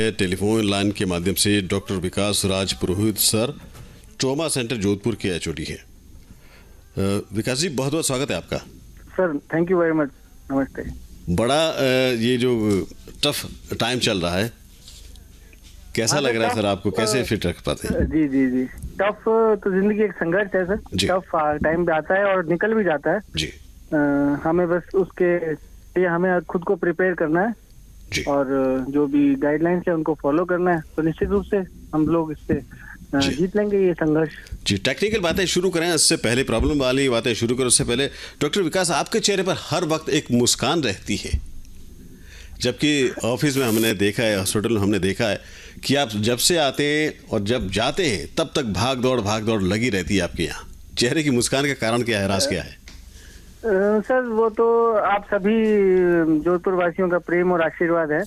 हैं telephone line के माध्यम से डॉक्टर विकास Raj Purohit sir, trauma centre Jodhpur के एचओडी है। विकास जी, बहुत बहुत स्वागत है आपका। Sir thank you very much, नमस्ते। बड़ा ये जो टफ टाइम चल रहा है, कैसा लग रहा है सर आपको, कैसे फिट रख पाते हैं? जी जी जी, टफ तो जिंदगी एक संघर्ष है सर। टफ टाइम भी आता है और निकल भी जाता है जी। हमें बस उसके लिए हमें खुद को प्रिपेयर करना है जी। और जो भी गाइडलाइंस है उनको फॉलो करना है, तो निश्चित रूप से हम लोग इससे जीत लेंगे ये संघर्ष। जी, टेक्निकल बातें शुरू करें उससे पहले, प्रॉब्लम वाली बातें शुरू करें उससे पहले, डॉक्टर विकास, आपके चेहरे पर हर वक्त एक मुस्कान रहती है, जबकि ऑफिस में हमने देखा है, हॉस्पिटल में हमने देखा है कि आप जब से आते हैं और जब जाते हैं तब तक भाग दौड़ लगी रहती है आपके यहाँ। चेहरे की मुस्कान का कारण क्या है, राज क्या है? सर वो तो आप सभी जोधपुर वासियों का प्रेम और आशीर्वाद है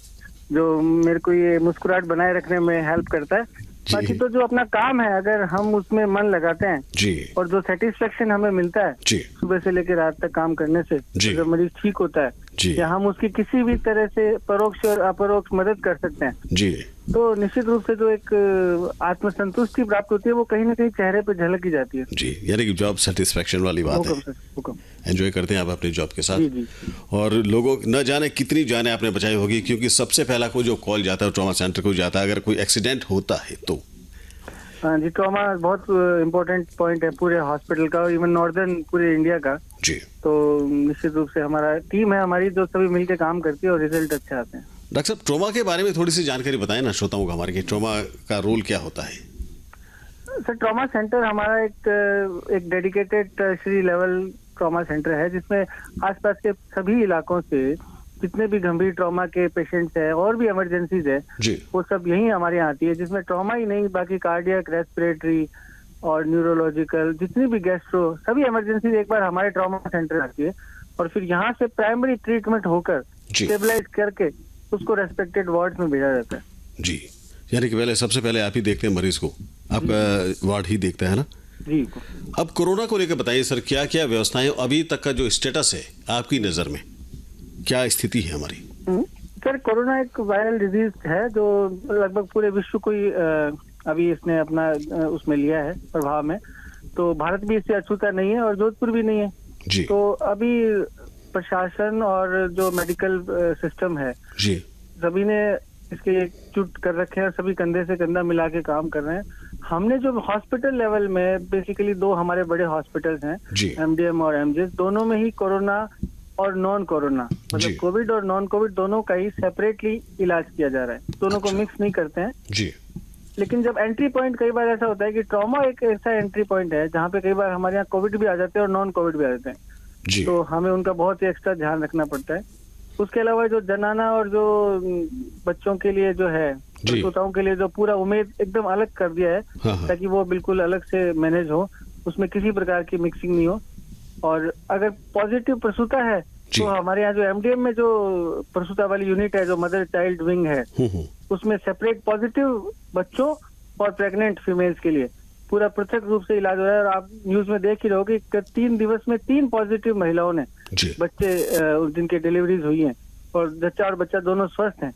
जो मेरे को ये मुस्कुराहट बनाए रखने में हेल्प करता है। बाकी तो जो अपना काम है, अगर हम उसमें मन लगाते हैं जी, और जो सेटिस्फेक्शन हमें मिलता है जी, सुबह से लेकर रात तक काम करने से, जब मरीज ठीक होता है जी, या हम उसकी किसी भी तरह से परोक्ष और अपरोक्ष मदद कर सकते हैं जी, तो निश्चित रूप से जो एक आत्मसंतुष्टि प्राप्त होती है वो कहीं ना कहीं चेहरे पे झलक ही जाती है। जी, यानी कि जॉब सेटिस्फेक्शन वाली बात है। एंजॉय करते हैं आप अपने जॉब के साथ। जी जी। और लोगों न जाने कितनी जाने आपने बचाई होगी, क्योंकि सबसे पहला को जो कॉल जाता है ट्रॉमा सेंटर को जाता है अगर कोई एक्सीडेंट होता है तो। हाँ जी, ट्रॉमा बहुत इम्पोर्टेंट पॉइंट है पूरे हॉस्पिटल का और इवन नॉर्दर्न पूरे इंडिया का जी। तो निश्चित रूप से हमारा टीम है हमारी जो सभी मिलकर काम करती है और रिजल्ट अच्छे आते हैं। डॉक्टर साहब, ट्रॉमा के बारे में थोड़ी सी जानकारी बताएं ना श्रोताओं को हमारे, कि ट्रॉमा का रोल क्या होता है? सर ट्रॉमा सेंटर हमारा एक dedicated tertiary level trauma centre है जिसमें आसपास के सभी इलाकों से जितने भी गंभीर ट्रॉमा के पेशेंट्स हैं और भी इमरजेंसीज है वो सब यही हमारे यहाँ आती है, जिसमें ट्रॉमा ही नहीं बाकी कार्डियक, रेस्पिरेटरी और न्यूरोलॉजिकल जितनी भी गैस्ट्रो सभी इमरजेंसीज एक बार हमारे ट्रॉमा सेंटर आती है और फिर यहाँ से प्राइमरी ट्रीटमेंट होकर स्टेबलाइज करके उसको रेस्पेक्टेड वार्ड में भेजा जाता है। जी, यानी कि पहले सबसे पहले आप ही देखते हैं मरीज को, आपका वार्ड ही देखता है ना जी। अब कोरोना को लेकर बताइए सर, क्या क्या व्यवस्थाएं, अभी तक का जो स्टेटस है आपकी नजर में, क्या स्थिति है हमारी? सर कोरोना एक वायरल डिजीज है जो लगभग पूरे विश्व को ही अभी इसने अपना उसमें लिया है प्रभाव में, तो भारत भी इससे अछूता नहीं है और जोधपुर भी नहीं है जी। तो अभी प्रशासन और जो मेडिकल सिस्टम है जी, सभी ने इसके एकजुट कर रखे हैं, सभी कंधे से कंधा मिला के काम कर रहे हैं। हमने जो हॉस्पिटल लेवल में बेसिकली दो हमारे बड़े हॉस्पिटल्स हैं एमडीएम और एमजेस, दोनों में ही कोरोना और नॉन कोरोना मतलब कोविड और नॉन कोविड दोनों का ही सेपरेटली इलाज किया जा रहा है, दोनों को मिक्स नहीं करते हैं जी। लेकिन जब एंट्री पॉइंट कई बार ऐसा होता है कि ट्रॉमा एक ऐसा एंट्री पॉइंट है जहाँ पे कई बार हमारे यहाँ कोविड भी आ जाते हैं और नॉन कोविड भी आ जाते हैं, तो हमें उनका बहुत ही एक्स्ट्रा ध्यान रखना पड़ता है। उसके अलावा जो जनाना और जो बच्चों के लिए जो है, प्रसूताओं के लिए जो पूरा उम्मीद एकदम अलग कर दिया है ताकि वो बिल्कुल अलग से मैनेज हो, उसमें किसी प्रकार की मिक्सिंग नहीं हो। और अगर पॉजिटिव प्रसूता है तो हमारे यहाँ जो एमडीएम में जो प्रसूता वाली यूनिट है, जो मदर चाइल्ड विंग है, उसमें सेपरेट पॉजिटिव बच्चों और प्रेग्नेंट फीमेल्स के लिए पूरा पृथक रूप से इलाज हो रहा है। और आप न्यूज में देख ही रहो कि 3 दिवस में 3 पॉजिटिव महिलाओं ने बच्चे जिनके डिलीवरीज हुई हैं और जच्चा और बच्चा दोनों स्वस्थ हैं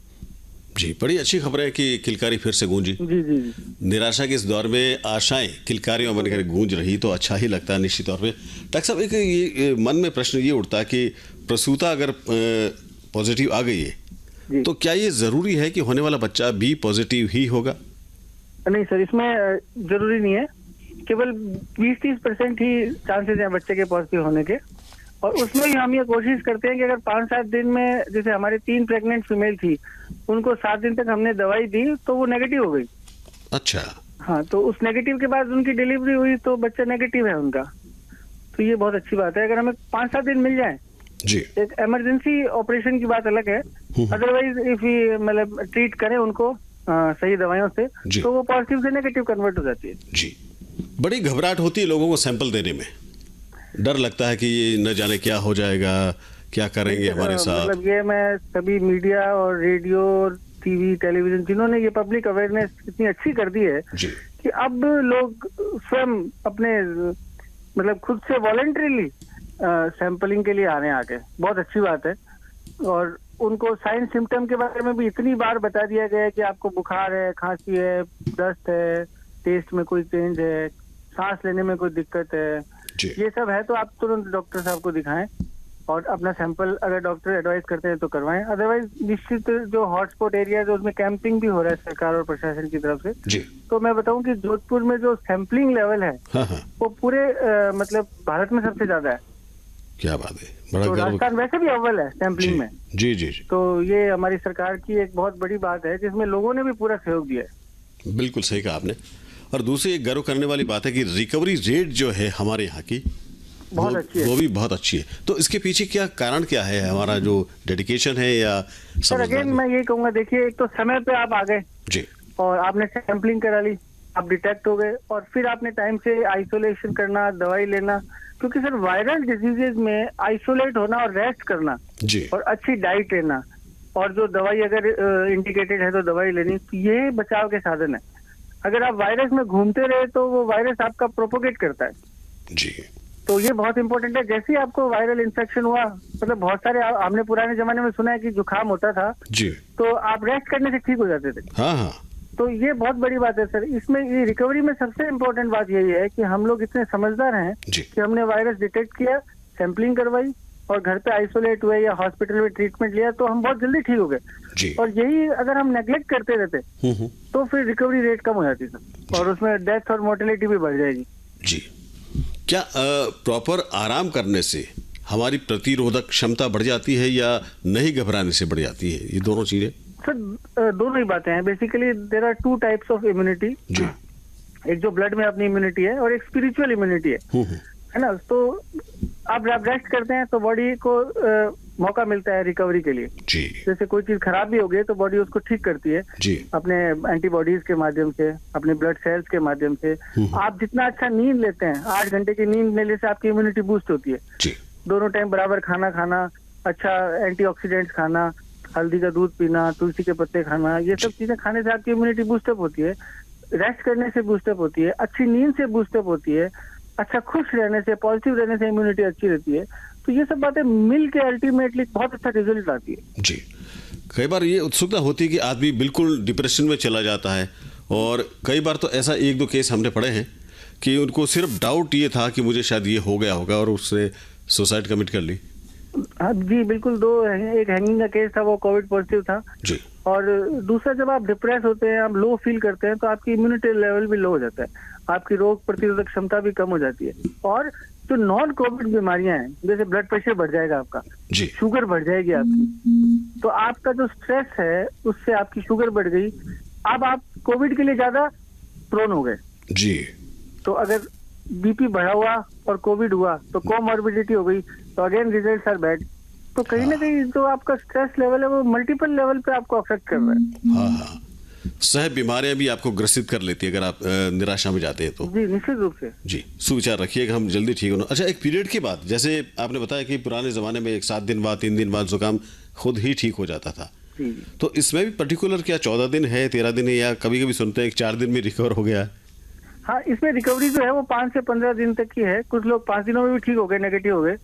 जी। बड़ी अच्छी खबर है कि किलकारी फिर से गूंजी। जी जी जी। निराशा के इस दौर में आशाएं किलकारियों बनकर गूंज रही तो अच्छा ही लगता है निश्चित तौर पे। डॉक्टर साहब, एक ये मन में प्रश्न ये उठता है कि प्रसूता अगर पॉजिटिव आ गई है तो क्या ये जरूरी है कि होने वाला बच्चा भी पॉजिटिव ही होगा? नहीं सर, इसमें जरूरी नहीं है, केवल 20-30% ही चांसेस हैं बच्चे के पॉजिटिव होने के। और उसमें भी हम ये कोशिश करते हैं कि अगर 5-7 दिन में, जैसे हमारी 3 प्रेग्नेंट फीमेल थी, उनको 7 दिन तक हमने दवाई दी तो वो नेगेटिव हो गई। अच्छा। हाँ, तो उस नेगेटिव के बाद उनकी डिलीवरी हुई तो बच्चा नेगेटिव है उनका, तो ये बहुत अच्छी बात है। अगर हमें 5-7 दिन मिल जाए जी, एक इमरजेंसी ऑपरेशन की बात अलग है, अदरवाइज इफ मतलब ट्रीट करें उनको सही दवाइयों से तो वो पॉजिटिव से नेगेटिव कन्वर्ट हो जाती है जी। बड़ी घबराहट होती है लोगों को सैंपल देने में, डर लगता है कि ये न जाने क्या हो जाएगा, क्या करेंगे हमारे साथ। मतलब ये मैं सभी मीडिया और रेडियो और टीवी टेलीविजन जिन्होंने ये पब्लिक अवेयरनेस इतनी अच्छी कर दी है कि अब लोग स्वयं अपने मतलब खुद से वॉलंटरीली सैंपलिंग के लिए आ रहे हैं आगे, बहुत अच्छी बात है। और उनको साइन सिम्टम के बारे में भी इतनी बार बता दिया गया है कि आपको बुखार है, खांसी है, दस्त है, टेस्ट में कोई चेंज है, सांस लेने में कोई दिक्कत है, जी। ये सब है तो आप तुरंत डॉक्टर साहब को दिखाएं और अपना सैंपल अगर डॉक्टर एडवाइस करते हैं तो करवाएं। अदरवाइज निश्चित जो हॉटस्पॉट एरिया है उसमें कैंपिंग भी हो रहा है सरकार और प्रशासन की तरफ से। जी। तो मैं बताऊं कि जोधपुर में जो सैंपलिंग लेवल है हाँ, वो पूरे मतलब भारत में सबसे ज्यादा है। क्या बात है, बड़ा तो गर्व। राजस्थान वैसे भी अव्वल है सैंपलिंग में। जी जी जी, तो ये हमारी सरकार की एक बहुत बड़ी बात है जिसमें लोगों ने भी पूरा सहयोग दिया है। बिल्कुल सही कहा आपने। और दूसरी एक गर्व करने वाली बात है कि रिकवरी रेट जो है हमारे यहाँ की बहुत अच्छी है। वो भी बहुत अच्छी है। तो इसके पीछे क्या कारण क्या है, हमारा जो डेडिकेशन है या सर अगेन मैं यही कहूंगा, देखिए एक तो समय पे आप आ गए जी, और आपने सैंपलिंग करा ली, आप डिटेक्ट हो गए और फिर आपने टाइम से आइसोलेशन करना, दवाई लेना, क्योंकि सर वायरल डिजीजेज में आइसोलेट होना और रेस्ट करना जी, और अच्छी डाइट लेना और जो दवाई अगर इंडिकेटेड है तो दवाई लेनी, तो ये बचाव के साधन है। अगर आप वायरस में घूमते रहे तो वो वायरस आपका प्रोपोगेट करता है। जी, तो ये बहुत इंपॉर्टेंट है। जैसे ही आपको वायरल इन्फेक्शन हुआ, मतलब बहुत सारे हमने पुराने जमाने में सुना है कि जुकाम होता था जी, तो आप रेस्ट करने से ठीक हो जाते थे। हाँ हाँ, तो ये बहुत बड़ी बात है सर। इसमें ये रिकवरी में सबसे इम्पोर्टेंट बात यही है कि हम लोग इतने समझदार हैं जी, कि हमने वायरस डिटेक्ट किया, सैंपलिंग करवाई और घर पे आइसोलेट हुए या हॉस्पिटल में ट्रीटमेंट लिया तो हम बहुत जल्दी ठीक हो गए। जी, और यही अगर हम नेग्लेक्ट करते रहते तो फिर रिकवरी रेट कम हो जाती सर और उसमें डेथ और मोर्टेलिटी भी बढ़ जाएगी। जी। क्या प्रॉपर आराम करने से हमारी प्रतिरोधक क्षमता बढ़ जाती है या नहीं घबराने से बढ़ जाती है, ये दोनों चीजें? सर दोनों ही बातें हैं। Basically there are two types of immunity. जी, एक जो ब्लड में अपनी इम्यूनिटी है और एक स्पिरिचुअल इम्यूनिटी है ना। तो आप रेस्ट करते हैं तो बॉडी को मौका मिलता है रिकवरी के लिए। जी, जैसे कोई चीज खराब भी हो गई तो बॉडी उसको ठीक करती है जी, अपने एंटीबॉडीज के माध्यम से, अपने ब्लड सेल्स के माध्यम से। आप जितना अच्छा नींद लेते हैं, 8 घंटे की नींद लेने से आपकी इम्यूनिटी बूस्ट होती है। जी, दोनों टाइम बराबर खाना खाना, अच्छा एंटीऑक्सीडेंट्स खाना, हल्दी का दूध पीना, तुलसी के पत्ते खाना, ये सब चीजें खाने से आपकी इम्यूनिटी बूस्टअप होती है। रेस्ट करने से बूस्टअप होती है, अच्छी नींद से बूस्टअप होती है, अच्छा खुश रहने से, पॉजिटिव रहने से इम्यूनिटी अच्छी रहती है। तो ये सब बातें मिल के अल्टीमेटली बहुत अच्छा रिजल्ट आती है। जी। कई बार ये उत्सुकता होती है कि आदमी बिल्कुल डिप्रेशन में चला जाता है और कई बार तो ऐसा 1-2 केस हमने पढ़े हैं कि उनको सिर्फ डाउट ये था कि मुझे शायद ये हो गया होगा और उसने सुसाइड कमिट कर ली। हाँ जी बिल्कुल। एक हैंगिंग का केस था, वो कोविड पॉजिटिव था। जी, और दूसरा जब आप डिप्रेस होते हैं, आप लो फील करते हैं तो आपकी इम्यूनिटी लेवल भी लो हो जाता है, आपकी रोग प्रतिरोधक क्षमता भी कम हो जाती है। और जो नॉन कोविड बीमारियां हैं, जैसे ब्लड प्रेशर बढ़ जाएगा आपका, जी, शुगर बढ़ जाएगी आपकी, तो आपका जो स्ट्रेस है उससे आपकी शुगर बढ़ गई, अब आप कोविड के लिए ज्यादा प्रोन हो गए। जी, तो अगर बीपी बढ़ा हुआ और कोविड हुआ तो कोमॉर्बिडिटी हो गई, तो अगेन रिजल्ट्स आर बैड। तो कहीं ना कहीं जो आपका स्ट्रेस लेवल है वो मल्टीपल लेवल पे आपको अफेक्ट कर रहा है। हाँ हाँ, सह बीमारियां भी आपको ग्रसित कर लेती है अगर आप निराशा में जाते हैं तो। जी निश्चित रूप से। जी, सुविचार रखिएगा, हम जल्दी ठीक होना। अच्छा, एक पीरियड के बाद, जैसे आपने बताया कि पुराने ज़माने में 7 दिन बाद, 3 दिन बाद जुकाम खुद ही ठीक हो जाता था, जी। तो इसमें भी पर्टिकुलर क्या 14 दिन है, 13 दिन है, या कभी कभी सुनते हैं कि 4 दिन में रिकवर हो गया? हाँ, इसमें रिकवरी जो है वो 5 से 15 दिन तक की है। कुछ लोग 5 दिनों में भी ठीक हो गए, नेगेटिव हो गए,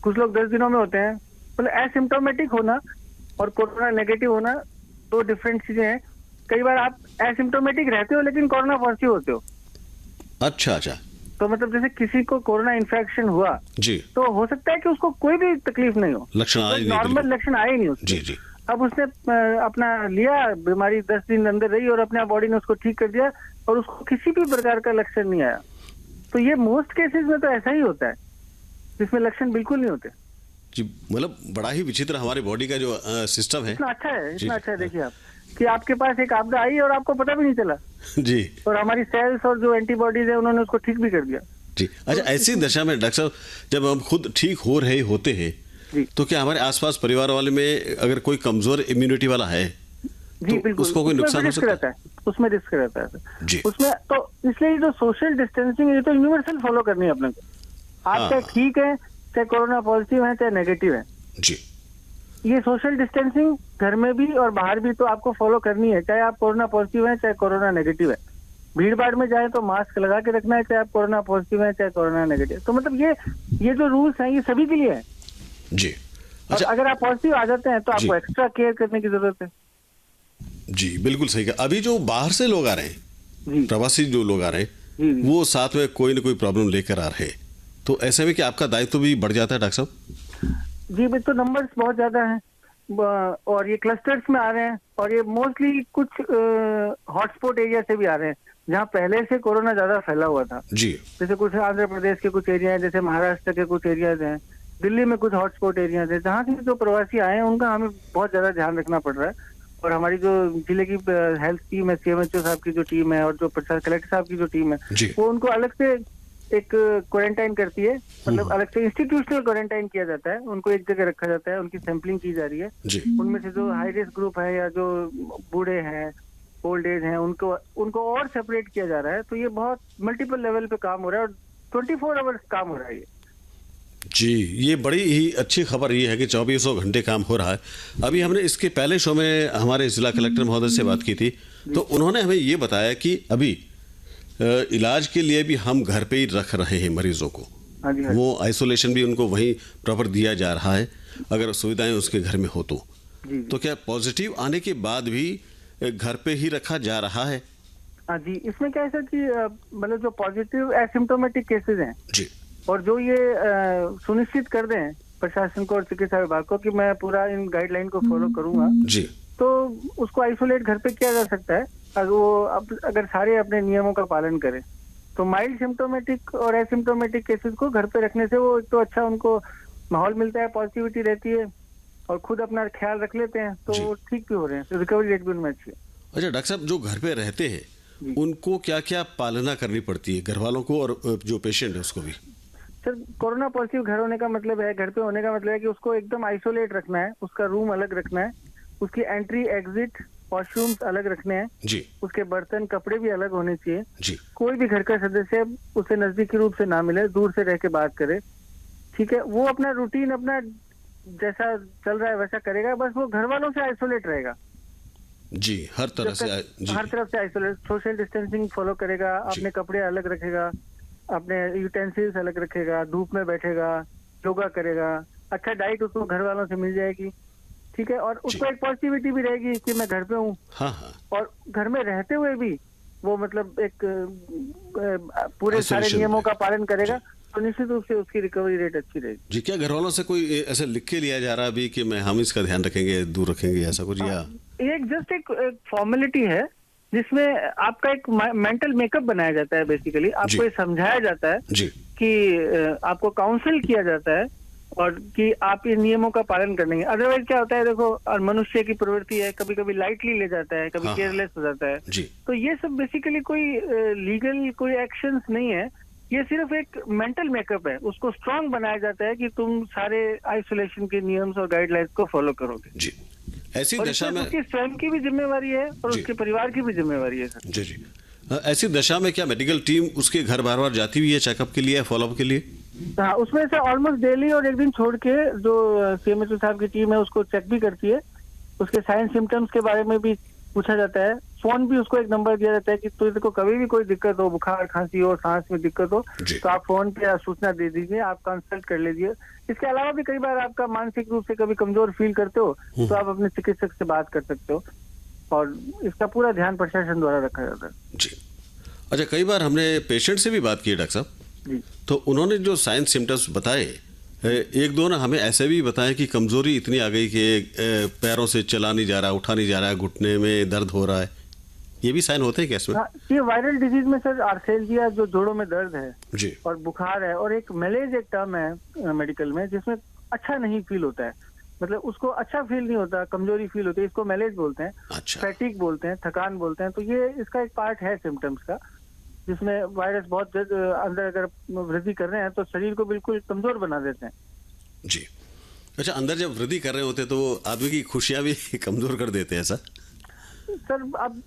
कुछ लोग 10 दिनों में होते हैं। मतलब एसिम्टोमेटिक होना और कोरोना नेगेटिव होना दो डिफरेंट चीजें हैं। कई बार आप एसिम्टोमेटिक रहते हो लेकिन कोरोना पॉजिटिव होते हो। अच्छा अच्छा, तो मतलब जैसे किसी को कोरोना इन्फेक्शन हुआ जी, तो हो सकता है कि उसको कोई भी तकलीफ नहीं हो, लक्षण आए नहीं, नॉर्मल बिल्कुल। लक्षण आए नहीं उसके। जी जी, अब उसने अपना लिया, बीमारी 10 दिन अंदर रही और अपने बॉडी ने उसको ठीक कर दिया और उसको किसी भी प्रकार का लक्षण नहीं आया। तो ये मोस्ट केसेस में तो ऐसा ही होता है जिसमें लक्षण बिल्कुल नहीं होते। जी, मतलब बड़ा ही विचित्र हमारे बॉडी का जो सिस्टम है। इतना अच्छा है, जी, इतना अच्छा है। देखिए आप कि आपके पास एक आपदा आई और आपको पता भी नहीं चला, जी और हमारी सेल्स और जो एंटीबॉडीज है उन्होंने उसको ठीक भी कर दिया। जी। अच्छा, ऐसी दशा में डॉक्टर साहब जब हम खुद ठीक हो रहे होते हैं जी तो क्या हमारे आसपास परिवार वाले में अगर कोई कमजोर इम्यूनिटी वाला है जी तो बिल्कुल, उसको कोई उसमें नुकसान हो रिस्क सकता रहता है, उसमें रिस्क रहता है जी। उसमें। तो इसलिए जो सोशल डिस्टेंसिंग है ये तो यूनिवर्सल फॉलो करनी है अपने को। आप हाँ। चाहे ठीक है, चाहे कोरोना पॉजिटिव है, चाहे नेगेटिव है, जी, ये सोशल डिस्टेंसिंग घर में भी और बाहर भी तो आपको फॉलो करनी है, चाहे आप कोरोना पॉजिटिव है चाहे कोरोना नेगेटिव है। भीड़ भाड़ में जाए तो मास्क लगा के रखना है, चाहे आप कोरोना पॉजिटिव है चाहे कोरोना नेगेटिव। तो मतलब ये जो रूल्स हैं ये सभी के लिए है। जी। और अच्छा। अगर आप पॉजिटिव आ जाते हैं तो जी। आपको एक्स्ट्रा केयर करने की जरूरत है। जी बिल्कुल सही कहा। अभी जो बाहर से लोग आ रहे हैं, जी प्रवासी जो लोग आ रहे हैं, जी जी वो साथ में कोई ना कोई प्रॉब्लम लेकर आ रहे हैं, तो ऐसे में क्या आपका दायित्व भी बढ़ जाता है डॉक्टर साहब? जी, भी तो नंबर्स बहुत ज्यादा हैं और ये क्लस्टर्स में आ रहे हैं और ये मोस्टली कुछ हॉटस्पॉट एरिया से भी आ रहे हैं जहाँ पहले से कोरोना ज्यादा फैला हुआ था। जी जैसे कुछ आंध्र प्रदेश के कुछ एरिया हैं, जैसे महाराष्ट्र के कुछ एरियाज हैं, दिल्ली में कुछ हॉटस्पॉट एरियाज हैं, जहाँ से जो प्रवासी आए हैं उनका हमें बहुत ज्यादा ध्यान रखना पड़ रहा है। और हमारी जो जिले की हेल्थ टीम है, CMHO साहब की जो टीम है और जो प्रशासन कलेक्टर साहब की जो टीम है, जी। वो उनको अलग से एक क्वारंटाइन करती है, मतलब अलग से इंस्टीट्यूशनल क्वारंटाइन किया जाता है, उनको एक जगह रखा जाता है, उनकी सैंपलिंग की जा रही है। जी उनमें से जो हाई रिस्क ग्रुप है या जो बूढ़े हैं, ओल्ड एज हैं, उनको उनको और सेपरेट किया जा रहा है। तो ये बहुत मल्टीपल लेवल पे काम हो रहा है और 24 आवर्स काम हो रहा है ये। जी, ये बड़ी ही अच्छी खबर ये है कि 2400 घंटे काम हो रहा है। अभी हमने इसके पहले शो में हमारे जिला कलेक्टर महोदय से बात की थी, तो उन्होंने हमें ये बताया कि अभी इलाज के लिए भी हम घर पे ही रख रहे हैं मरीजों को। हाँ जी, हाँ जी। वो आइसोलेशन भी उनको वहीं प्रॉपर दिया जा रहा है, अगर सुविधाएं उसके घर में हो तो। जी तो क्या पॉजिटिव आने के बाद भी घर पे ही रखा जा रहा है? हाँ जी, इसमें क्या है सर कि मतलब जो पॉजिटिव एसिम्टोमेटिक केसेस हैं जी और जो ये सुनिश्चित कर दें प्रशासन को और चिकित्सा विभाग को कि मैं पूरा इन गाइडलाइन को फॉलो करूंगा, जी तो उसको आइसोलेट घर पे किया जा सकता है। अगर वो अगर सारे अपने नियमों का पालन करें तो माइल्ड सिम्टोमेटिक और एसिम्टोमेटिक केसेस को घर पे रखने से वो एक तो अच्छा उनको माहौल मिलता है, पॉजिटिविटी रहती है और खुद अपना ख्याल रख लेते हैं, तो जी। वो ठीक भी हो रहे हैं, रिकवरी रेट भी उनमें अच्छी है। अच्छा डॉक्टर साहब, जो घर पे रहते हैं जी। उनको क्या क्या पालना करनी पड़ती है, घर वालों को और जो पेशेंट है उसको भी? सर, कोरोना पॉजिटिव घर होने का मतलब है, घर पे होने का मतलब है कि उसको एकदम आइसोलेट रखना है, उसका रूम अलग रखना है, उसकी एंट्री एग्जिट वॉशरूम्स अलग रखने हैं, जी उसके बर्तन कपड़े भी अलग होने चाहिए। जी कोई भी घर का सदस्य उसे नजदीकी रूप से ना मिले, दूर से रह के बात करे, ठीक है। वो अपना रूटीन अपना जैसा चल रहा है वैसा करेगा, बस वो घर वालों से आइसोलेट रहेगा। जी, हर तरह से जी हर तरफ से आइसोलेट, सोशल डिस्टेंसिंग फॉलो करेगा, अपने कपड़े अलग रखेगा, अपने यूटेंसिल्स अलग रखेगा, धूप में बैठेगा, योगा करेगा, अच्छा डाइट उसको घर वालों से मिल जाएगी, ठीक है। और उसको एक पॉजिटिविटी भी रहेगी कि मैं घर पे हूँ, हाँ हाँ और घर में रहते हुए भी वो मतलब एक पूरे सारे Isolation नियमों में। का पालन करेगा, तो निश्चित रूप से उसकी रिकवरी रेट अच्छी रहेगी। जी। क्या घर वालों से कोई ऐसे लिख के लिया जा रहा है अभी कि हम इसका ध्यान रखेंगे, दूर रखेंगे, ऐसा कुछ? या एक जस्ट एक फॉर्मेलिटी है जिसमें आपका एक मेंटल मेकअप बनाया जाता है। बेसिकली आपको ये समझाया जाता है जी कि आपको काउंसिल किया जाता है और कि आप इन नियमों का पालन करेंगे। अदरवाइज क्या होता है, देखो, और मनुष्य की प्रवृत्ति है, कभी कभी लाइटली ले जाता है, कभी हाँ, केयरलेस हो जाता है। जी तो ये सब बेसिकली कोई लीगल कोई एक्शंस नहीं है, ये सिर्फ एक मेंटल मेकअप है। उसको स्ट्रांग बनाया जाता है कि तुम सारे आइसोलेशन के नियम्स और गाइडलाइंस को फॉलो करोगे। जी। ऐसी और दशा इसमें में उसकी स्वयं की भी जिम्मेवारी है और जी। उसके परिवार की भी जिम्मेवारी है सर। जी जी ऐसी दशा में क्या मेडिकल टीम उसके घर बार बार जाती हुई है चेकअप के लिए, फॉलोअप के लिए? हाँ, उसमें से ऑलमोस्ट डेली और एक दिन छोड़ के जो CMHO साहब की टीम है उसको चेक भी करती है, उसके साइन सिम्टम्स के बारे में भी पूछा जाता है। फोन भी उसको एक नंबर दिया जाता है कि तुझे को कभी भी कोई दिक्कत हो, बुखार खांसी हो, सांस में दिक्कत हो, जी। तो आप फोन पे सूचना दे दीजिए, आप कंसल्ट कर लीजिए। इसके अलावा भी कई बार आपका मानसिक रूप से कभी कमजोर फील करते हो तो आप अपने चिकित्सक से बात कर सकते हो, और इसका पूरा ध्यान प्रशासन द्वारा रखा जाता है। जी। अच्छा, कई बार हमने पेशेंट से भी बात की है डॉक्टर साहब, जी तो उन्होंने जो साइन सिम्टम्स बताए, एक दो ना हमें ऐसे भी बताया कि कमजोरी इतनी आ गई कि पैरों से चला नहीं जा रहा, उठा नहीं जा रहा है, घुटने में दर्द हो रहा है। ये भी साइन होते हैं क्या इसमें? हाँ, ये वायरल डिजीज में सर आर्थेल्जिया, जो जोड़ों में दर्द है जी और बुखार है, और एक मलेज एक टर्म है मेडिकल में जिसमें अच्छा नहीं फील होता है, मतलब उसको अच्छा फील नहीं होता, कमजोरी फील होती है, इसको मलेज बोलते हैं, अच्छा फैटिक बोलते हैं, थकान बोलते हैं। तो ये इसका एक पार्ट है सिम्टम्स का, जिसमें वायरस बहुत अंदर अगर वृद्धि कर रहे हैं तो शरीर को बिल्कुल कमजोर बना देते हैं। जी। अच्छा, अंदर जब वृद्धि कर रहे होते तो आदमी की खुशियां भी कमजोर कर देते हैं ऐसा? सर अब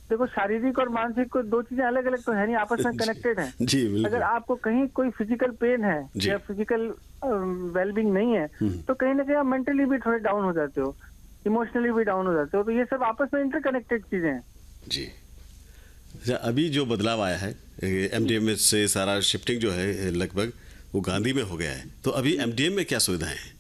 देखो, शारीरिक और मानसिक को दो चीजें अलग अलग तो है नहीं, आपस में कनेक्टेड है। जी बिल्कुल। अगर आपको कहीं कोई फिजिकल पेन है जी। या फिजिकल वेलबींग नहीं है तो कहीं ना कहीं आप मेंटली भी थोड़े डाउन हो जाते हो, इमोशनली भी डाउन हो जाते हो। तो ये सब आपस में इंटरकनेक्टेड चीजें हैं। जी। अच्छा, अभी जो बदलाव आया है MDM से सारा शिफ्टिंग जो है लगभग वो गांधी में हो गया है, तो अभी MDM में क्या सुविधाएं हैं?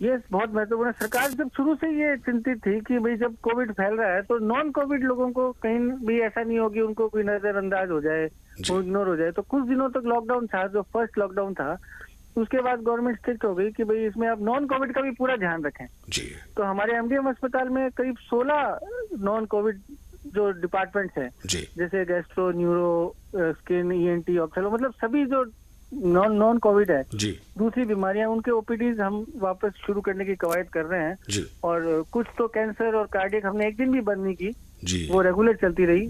ये बहुत महत्वपूर्ण है। सरकार जब शुरू से ये चिंतित थी कि भाई जब कोविड फैल रहा है तो नॉन कोविड लोगों को कहीं भी ऐसा नहीं हो कि उनको कोई नजरअंदाज हो जाए, वो इग्नोर हो जाए। तो कुछ दिनों तक लॉकडाउन था, जो फर्स्ट लॉकडाउन था, उसके बाद गवर्नमेंट स्ट्रिक्ट हो गई कि भाई इसमें आप नॉन कोविड का भी पूरा ध्यान रखें। जी। तो हमारे एमडीएम अस्पताल में करीब 16 नॉन कोविड जो डिपार्टमेंट्स हैं, जैसे गैस्ट्रो, न्यूरो, स्किन, ईएनटी, ऑप्थेलो, मतलब सभी जो नॉन कोविड है, दूसरी बीमारियां, उनके ओपीडीज हम वापस शुरू करने की कवायद कर रहे हैं। और कुछ तो कैंसर और कार्डियक हमने एक दिन भी बंद नहीं की, वो रेगुलर चलती रही।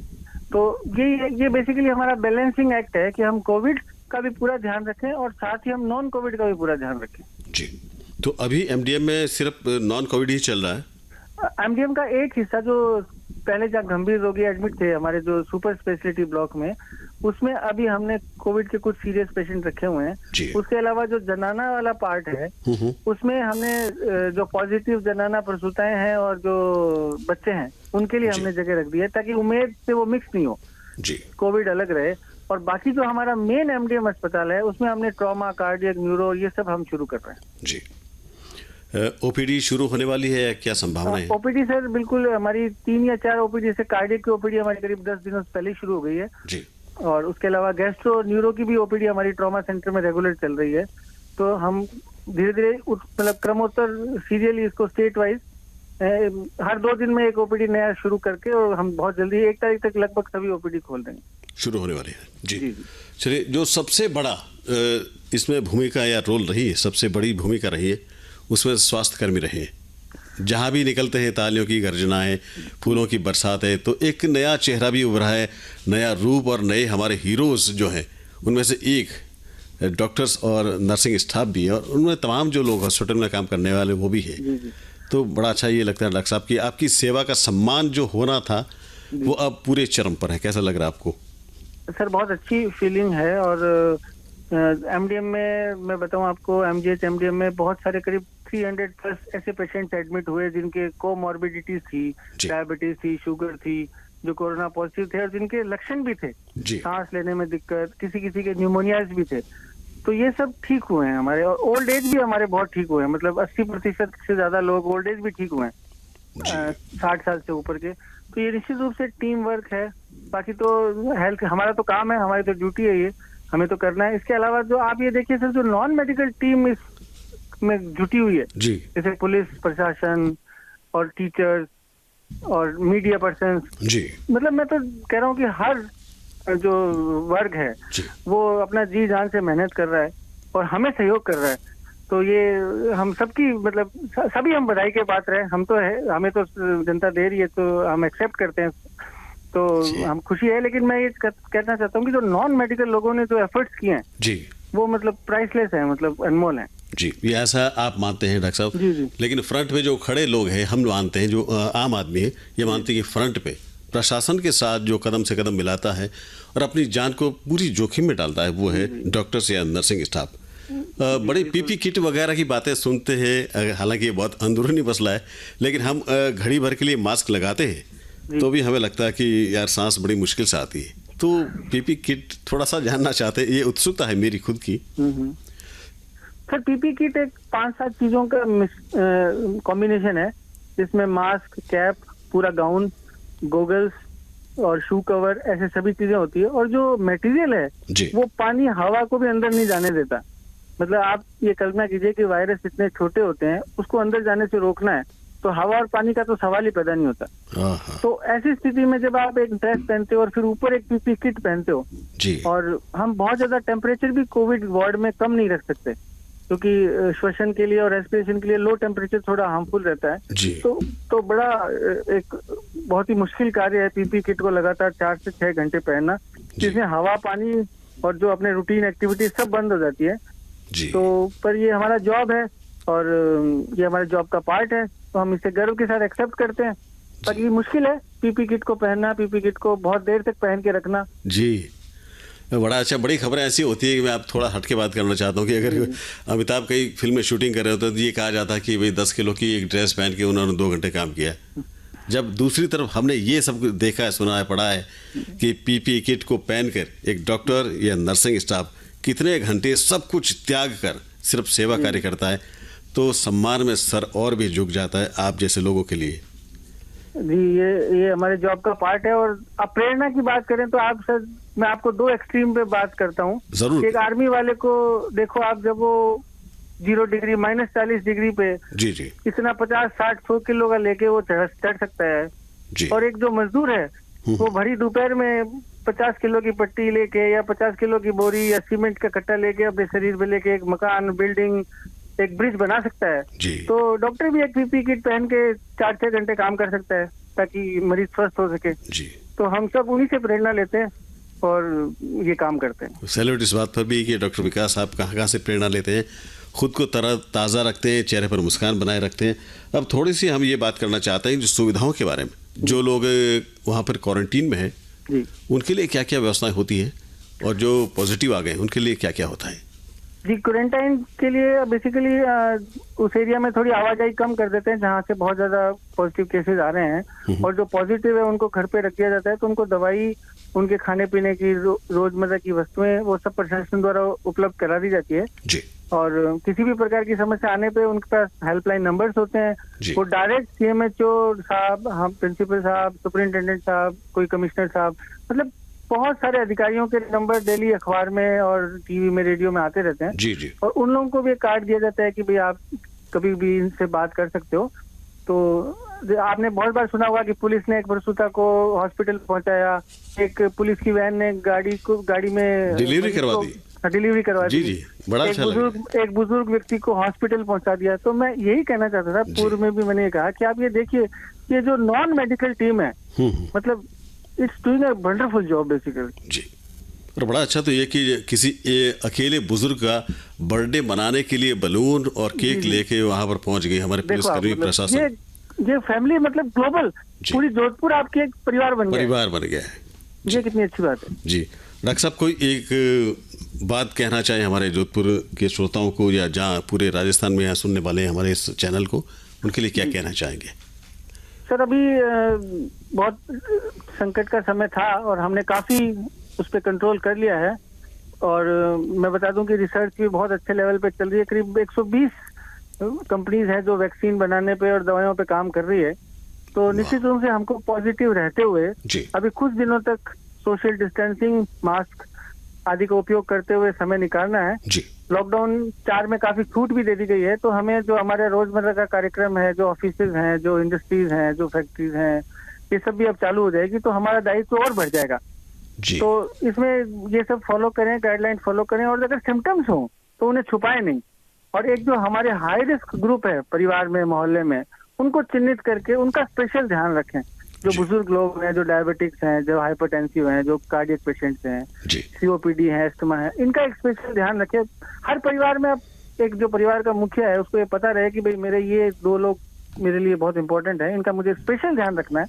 तो ये बेसिकली हमारा बैलेंसिंग एक्ट है कि हम कोविड का भी पूरा ध्यान रखें और साथ ही हम नॉन कोविड का भी पूरा ध्यान रखें। जी। तो अभी एमडीएम में सिर्फ नॉन कोविड ही चल रहा है? एमडीएम का एक हिस्सा जो पहले जहाँ गंभीर रोगी एडमिट थे हमारे जो सुपर स्पेशलिटी ब्लॉक में, उसमें अभी हमने कोविड के कुछ सीरियस पेशेंट रखे हुए हैं। उसके अलावा जो जनाना वाला पार्ट है, उसमें हमने जो पॉजिटिव जनाना प्रसूताएं हैं और जो बच्चे हैं, उनके लिए हमने जगह रख दी है ताकि उम्मीद से वो मिक्स नहीं हो, कोविड अलग रहे। और बाकी जो हमारा मेन एमडीएम अस्पताल है, उसमें हमने ट्रॉमा, कार्डियक, न्यूरो, ये सब हम शुरू कर रहे हैं। जी। ओपीडी शुरू होने वाली है, क्या संभावना है? ओपीडी सर बिल्कुल हमारी 3 या 4 ओपीडी से, कार्डियक की ओपीडी हमारी करीब 10 दिनों से पहले शुरू हो गई है जी। और उसके अलावा गैस्ट्रो, न्यूरो की भी ओपीडी हमारी ट्रॉमा सेंटर में रेगुलर चल रही है। तो हम धीरे धीरे मतलब क्रमोत्तर सीरियली इसको स्टेट वाइज हर 2 दिन में एक ओपीडी नया शुरू करके, और हम बहुत जल्दी 1 तारीख तक लगभग सभी ओपीडी खोल देंगे, शुरू होने वाले हैं। जी। चलिए, जो सबसे बड़ा इसमें भूमिका या रोल रही है, सबसे बड़ी भूमिका रही है, उसमें स्वास्थ्य कर्मी रहे हैं। जहाँ भी निकलते हैं तालियों की गर्जनाएं, फूलों की बरसात है, तो एक नया चेहरा भी उभरा है, नया रूप, और नए हमारे हीरोज जो हैं उनमें से एक डॉक्टर्स और नर्सिंग स्टाफ भी है, और उनमें तमाम जो लोग हॉस्पिटल में काम करने वाले वो भी है। तो बड़ा अच्छा ये लगता है डॉक्टर साहब कि आपकी सेवा का सम्मान जो होना था वो अब पूरे चरम पर है। कैसा लग रहा है आपको? सर बहुत अच्छी फीलिंग है। और एमडीएम में मैं बताऊं आपको, एमजीएच एमडीएम में बहुत सारे करीब 300 प्लस ऐसे पेशेंट्स एडमिट हुए जिनके कोमॉर्बिडिटीज थी, डायबिटीज थी, शुगर थी, जो कोरोना पॉजिटिव थे और जिनके लक्षण भी थे, सांस लेने में दिक्कत, किसी के न्यूमोनियाज भी थे। तो ये सब ठीक हुए हैं हमारे, और ओल्ड एज भी हमारे बहुत ठीक हुए हैं, मतलब 80% से ज्यादा लोग ओल्ड एज भी ठीक हुए हैं, 60 साल से ऊपर के। तो ये निश्चित रूप से टीम वर्क है। बाकी तो हेल्थ हमारा तो काम है, हमारी तो ड्यूटी है, ये हमें तो करना है। इसके अलावा जो आप ये देखिए सर, जो नॉन मेडिकल टीम इसमें जुटी हुई है, जैसे पुलिस प्रशासन और टीचर्स और मीडिया पर्सन, मतलब मैं तो कह रहा हूँ कि हर जो वर्ग है वो अपना जी जान से मेहनत कर रहा है और हमें सहयोग कर रहा है। तो ये हम सबकी मतलब सभी हम बधाई के पात्र हैं। हम तो है, हमें तो जनता दे रही है तो हम एक्सेप्ट करते हैं, तो हम खुशी है। लेकिन मैं ये कहना चाहता हूँ कि जो नॉन मेडिकल लोगों ने जो एफर्ट्स किए हैं वो मतलब प्राइसलेस है, मतलब अनमोल है। जी, ये ऐसा आप मानते हैं डॉक्टर साहब? जी। लेकिन फ्रंट पे जो खड़े लोग हैं, हम मानते हैं, जो आम आदमी है ये मानते हैं कि फ्रंट पे प्रशासन के साथ जो कदम से कदम मिलाता है और अपनी जान को पूरी जोखिम में डालता है, वो है डॉक्टर्स या नर्सिंग स्टाफ। बड़े पीपी किट वगैरह की बातें सुनते हैं, हालांकि ये बहुत अंदरूनी मसला है, लेकिन हम घड़ी भर के लिए मास्क लगाते हैं तो भी हमें लगता है कि यार सांस बड़ी मुश्किल से आती है। तो पीपी किट थोड़ा सा जानना चाहते हैं, ये उत्सुकता है मेरी खुद की। सर पीपी किट एक 5-7 चीजों का कॉम्बिनेशन है, जिसमें मास्क, कैप, पूरा गाउन, गोगल्स और शू कवर, ऐसे सभी चीजें होती है। और जो मटेरियल है वो पानी, हवा को भी अंदर नहीं जाने देता। मतलब आप ये कल्पना कीजिए कि वायरस इतने छोटे होते हैं, उसको अंदर जाने से रोकना है तो हवा और पानी का तो सवाल ही पैदा नहीं होता। तो ऐसी स्थिति में जब आप एक ड्रेस पहनते हो और फिर ऊपर एक पीपी किट पहनते हो, और हम बहुत ज्यादा टेम्परेचर भी कोविड वार्ड में कम नहीं रख सकते, क्योंकि श्वसन के लिए और रेस्पिरेशन के लिए लो टेम्परेचर थोड़ा हार्मफुल रहता है। तो बड़ा एक बहुत ही मुश्किल कार्य है पीपी किट को लगातार 4 से 6 घंटे पहनना, जिसमें हवा, पानी और जो अपने रूटीन एक्टिविटी सब बंद हो जाती है। तो पर ये हमारा जॉब है और ये हमारे जॉब का पार्ट है, तो हम इसे गर्व के साथ एक्सेप्ट करते हैं। पर ये मुश्किल है पीपी किट को पहनना, पीपी किट को बहुत देर तक पहन के रखना। जी, बड़ा अच्छा। बड़ी खबरें ऐसी होती है कि मैं आप थोड़ा हट के बात करना चाहता हूँ कि अगर अमिताभ कई फिल्म में शूटिंग कर रहे होते तो ये कहा जाता है कि भाई 10 किलो की एक ड्रेस पहन के उन्होंने 2 घंटे काम किया। जब दूसरी तरफ हमने ये सब देखा है, सुना है, पढ़ा है कि पीपी किट को पहनकर एक डॉक्टर या नर्सिंग स्टाफ कितने घंटे सब कुछ त्याग कर सिर्फ सेवा कार्य करता है, तो सम्मान में सर और भी झुक जाता है आप जैसे लोगों के लिए। जी, ये हमारे जॉब का पार्ट है। और अब प्रेरणा की बात करें तो आप सर, मैं आपको दो एक्सट्रीम पे बात करता हूँ। जरूर। एक आर्मी वाले को देखो आप, जब वो 0 डिग्री -40 डिग्री पे जी जी इतना 50-60-100 किलो का लेके वो चढ़ सकता है जी। और एक जो मजदूर है वो भरी दोपहर में 50 किलो की पट्टी लेके या 50 किलो की बोरी या सीमेंट का कट्टा लेके अपने शरीर पे लेके एक मकान, बिल्डिंग, एक ब्रिज बना सकता है। जी। तो डॉक्टर भी एक पीपी किट पहन के 4-6 घंटे काम कर सकता है ताकि मरीज स्वस्थ हो सके। जी। तो हम सब उन्हीं से प्रेरणा लेते हैं और ये काम करते हैं। सैल्यूट इस बात पर भी कि डॉक्टर विकास आप कहाँ से प्रेरणा लेते हैं, खुद को ताज़ा रखते हैं, चेहरे पर मुस्कान बनाए रखते हैं। अब थोड़ी सी हम ये बात करना चाहते हैं जो सुविधाओं के बारे में, जो लोग वहाँ पर क्वारंटीन में हैं जी, उनके लिए क्या क्या व्यवस्थाएं होती हैं और जो पॉजिटिव आ गए उनके लिए क्या क्या होता है। जी, क्वारंटाइन के लिए बेसिकली उस एरिया में थोड़ी आवाजाही कम कर देते हैं जहाँ से बहुत ज्यादा पॉजिटिव केसेस आ रहे हैं, और जो पॉजिटिव है उनको घर पे रख दिया जाता है। तो उनको दवाई, उनके खाने पीने की रोजमर्रा की वस्तुएं वो सब प्रशासन द्वारा उपलब्ध करा दी जाती है जी। और किसी भी प्रकार की समस्या आने पे उनके पास हेल्पलाइन नंबर्स होते हैं। वो डायरेक्ट CMHO साहब, हम प्रिंसिपल साहब, सुपरिंटेंडेंट साहब, कोई कमिश्नर साहब, मतलब बहुत सारे अधिकारियों के नंबर डेली अखबार में और टीवी में, रेडियो में आते रहते हैं। जी जी। और उन लोगों को भी एक कार्ड दिया जाता है कि भाई आप कभी भी इनसे बात कर सकते हो। तो आपने बहुत बार सुना होगा कि पुलिस ने एक प्रसूता को हॉस्पिटल पहुंचाया, एक पुलिस की वैन ने गाड़ी में डिलीवरी करवा दी। जी जी, बड़ा अच्छा लगा। एक बुजुर्ग व्यक्ति को हॉस्पिटल पहुंचा दिया। तो मैं यही कहना चाहता था, पूर्व में भी मैंने कहा कि आप ये देखिए, ये जो नॉन मेडिकल टीम है, मतलब it's doing a wonderful job basically. जी। और बड़ा अच्छा तो ये कि किसी अकेले बुजुर्ग का बर्थडे मनाने के लिए बलून और केक लेके वहां पर पहुंच गए हमारे पुलिसकर्मी, प्रशासन। ये फैमिली मतलब ग्लोबल, पूरी जोधपुर आपकी एक परिवार बन गया है। ये कितनी अच्छी बात है। जी। डॉक्टर साहब, कोई एक बात कहना चाहे हमारे जोधपुर के श्रोताओं को, या जहाँ पूरे राजस्थान में यहाँ सुनने वाले हैं हमारे इस चैनल को, उनके लिए क्या कहना चाहेंगे? सर, अभी बहुत संकट का समय था और हमने काफी उस पर कंट्रोल कर लिया है। और मैं बता दूं कि रिसर्च भी बहुत अच्छे लेवल पे चल रही है। करीब 120 कंपनीज हैं जो वैक्सीन बनाने पे और दवाइयों पे काम कर रही है। तो निश्चित रूप से हमको पॉजिटिव रहते हुए अभी कुछ दिनों तक सोशल डिस्टेंसिंग, मास्क आदि का उपयोग करते हुए समय निकालना है। लॉकडाउन 4 में काफी छूट भी दे दी गई है। तो हमें जो हमारे रोजमर्रा का कार्यक्रम है, जो ऑफिसेज हैं, जो इंडस्ट्रीज हैं, जो फैक्ट्रीज हैं, ये सब भी अब चालू हो जाएगी। तो हमारा दायित्व और बढ़ जाएगा। तो इसमें ये सब फॉलो करें, गाइडलाइन फॉलो करें, और अगर सिम्टम्स हो तो उन्हें छुपाए नहीं। और एक जो हमारे हाई रिस्क ग्रुप है परिवार में, मोहल्ले में, उनको चिन्हित करके उनका स्पेशल ध्यान रखें। जो बुजुर्ग लोग हैं, जो डायबिटिक्स हैं, जो हाइपरटेंसिव हैं, जो कार्डियक पेशेंट्स हैं, COPD है, एस्थमा है, इनका एक स्पेशल ध्यान रखें। हर परिवार में अब एक जो परिवार का मुखिया है उसको ये पता रहे कि भाई मेरे ये 2 लोग मेरे लिए बहुत इंपॉर्टेंट है, इनका मुझे स्पेशल ध्यान रखना है,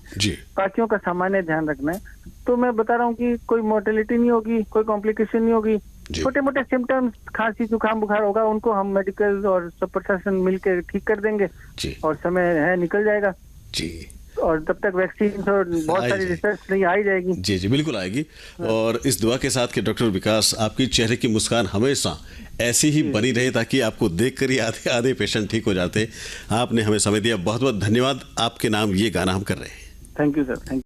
बाकियों का सामान्य ध्यान रखना है। तो मैं बता रहा हूँ कि कोई मोर्टेलिटी नहीं होगी, कोई कॉम्प्लिकेशन नहीं होगी। छोटे मोटे सिम्टम्स, खांसी, जुकाम, बुखार होगा, उनको हम मेडिकल और सब प्रशासन मिलकर ठीक कर देंगे और समय है निकल जाएगा। और तब तक वैक्सीन और बहुत सारी रिसर्च नहीं आ जाएगी। जी जी, बिल्कुल आएगी। और इस दुआ के साथ कि डॉक्टर विकास, आपकी चेहरे की मुस्कान हमेशा ऐसी ही बनी रहे ताकि आपको देखकर ही आधे पेशेंट ठीक हो जाते। आपने हमें समय दिया, बहुत बहुत धन्यवाद। आपके नाम ये गाना हम कर रहे हैं। Thank you sir, thank you.